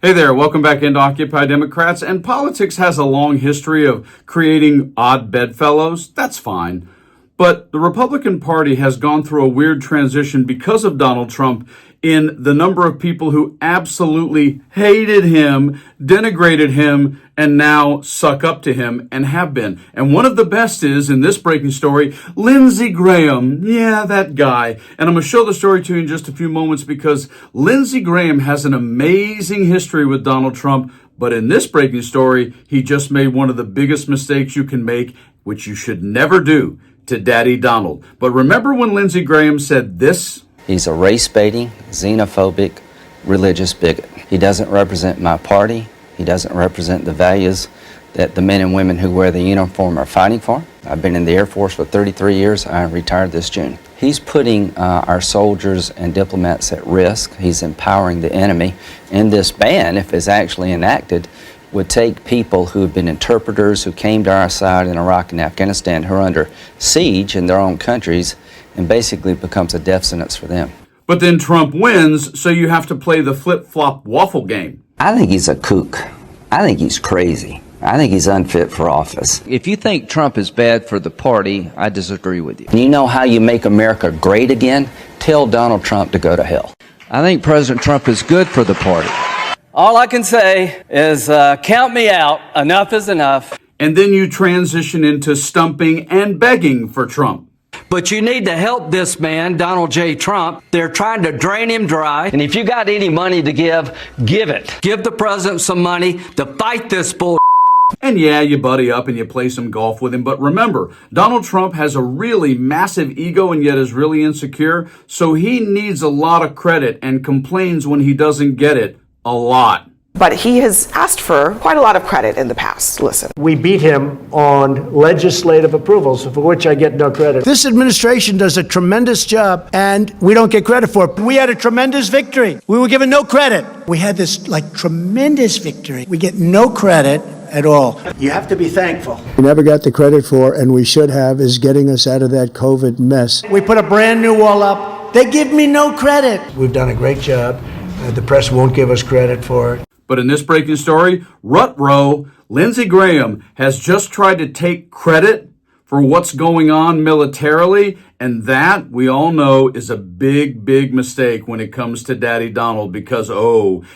Hey there, welcome back into Occupy Democrats. And politics has a long history of creating odd bedfellows. That's fine. But the Republican Party has gone through a weird transition because of Donald Trump in the number of people who absolutely hated him, denigrated him, and now suck up to him and have been. And one of the best is, in this breaking story, Lindsey Graham. Yeah, that guy. And I'm going to show the story to you in just a few moments because Lindsey Graham has an amazing history with Donald Trump. But in this breaking story, he just made one of the biggest mistakes you can make, which you should never do to Daddy Donald. But remember when Lindsey Graham said this? He's a race-baiting, xenophobic, religious bigot. He doesn't represent my party. He doesn't represent the values that the men and women who wear the uniform are fighting for. I've been in the Air Force for 33 years. I retired this June. He's putting our soldiers and diplomats at risk. He's empowering the enemy. And this ban, if it's actually enacted, would take people who have been interpreters, who came to our side in Iraq and Afghanistan, who are under siege in their own countries, and basically becomes a death sentence for them. But then Trump wins, so you have to play the flip-flop waffle game. I think he's a kook. I think he's crazy. I think he's unfit for office. If you think Trump is bad for the party, I disagree with you. You know how you make America great again? Tell Donald Trump to go to hell. I think President Trump is good for the party. All I can say is count me out. Enough is enough. And then you transition into stumping and begging for Trump. But you need to help this man, Donald J. Trump. They're trying to drain him dry. And if you got any money to give it. Give the president some money to fight this bull. And yeah, you buddy up and you play some golf with him. But remember, Donald Trump has a really massive ego and yet is really insecure. So he needs a lot of credit and complains when he doesn't get it a lot. But he has asked for quite a lot of credit in the past. Listen. We beat him on legislative approvals, for which I get no credit. This administration does a tremendous job, and we don't get credit for it. We had a tremendous victory. We were given no credit. We had this, tremendous victory. We get no credit at all. You have to be thankful. We never got the credit for, and we should have, is getting us out of that COVID mess. We put a brand new wall up. They give me no credit. We've done a great job. The press won't give us credit for it. But in this breaking story, Rut-row, Lindsey Graham has just tried to take credit for what's going on militarily, and that, we all know, is a big, big mistake when it comes to Daddy Donald because,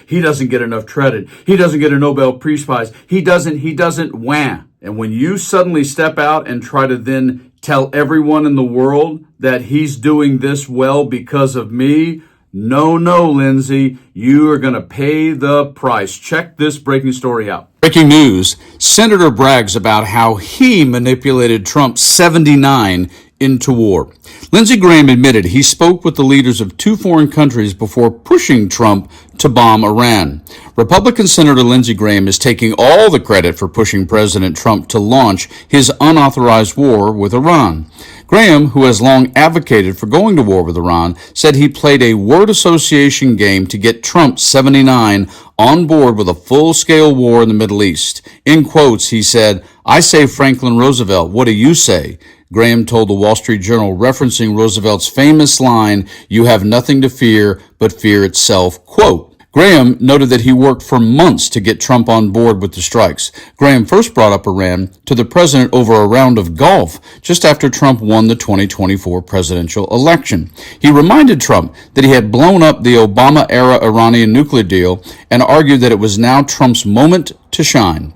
he doesn't get enough credit. He doesn't get a Nobel Peace Prize. He doesn't wham. And when you suddenly step out and try to then tell everyone in the world that he's doing this well because of me, no, Lindsey, you are going to pay the price. Check this breaking story out. Breaking news. Senator brags about how he manipulated Trump 79 into war. Lindsey Graham admitted he spoke with the leaders of 2 foreign countries before pushing Trump to bomb Iran. Republican Senator Lindsey Graham is taking all the credit for pushing President Trump to launch his unauthorized war with Iran. Graham, who has long advocated for going to war with Iran, said he played a word association game to get Trump 79 on board with a full-scale war in the Middle East. In quotes, he said, "I say Franklin Roosevelt, what do you say?" Graham told the Wall Street Journal, referencing Roosevelt's famous line, "You have nothing to fear but fear itself," quote. Graham noted that he worked for months to get Trump on board with the strikes. Graham first brought up Iran to the president over a round of golf just after Trump won the 2024 presidential election. He reminded Trump that he had blown up the Obama-era Iranian nuclear deal and argued that it was now Trump's moment to shine.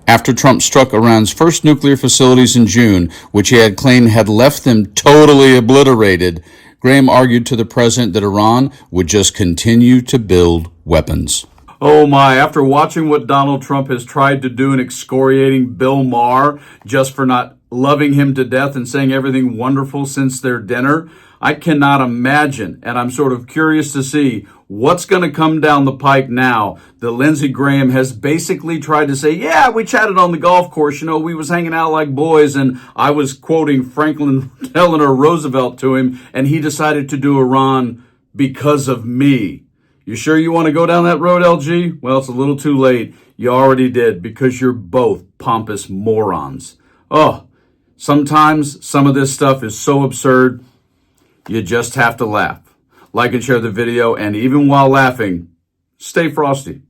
After Trump struck Iran's first nuclear facilities in June, which he had claimed had left them totally obliterated, Graham argued to the president that Iran would just continue to build weapons. Oh my, after watching what Donald Trump has tried to do in excoriating Bill Maher just for not loving him to death and saying everything wonderful since their dinner, I cannot imagine, and I'm sort of curious to see what's going to come down the pike now that Lindsey Graham has basically tried to say, yeah, we chatted on the golf course, we was hanging out like boys, and I was quoting Franklin Delano Roosevelt to him, and he decided to do Iran because of me. You sure you want to go down that road, LG? Well, it's a little too late. You already did, because you're both pompous morons. Sometimes some of this stuff is so absurd, you just have to laugh. Like and share the video, and even while laughing, stay frosty.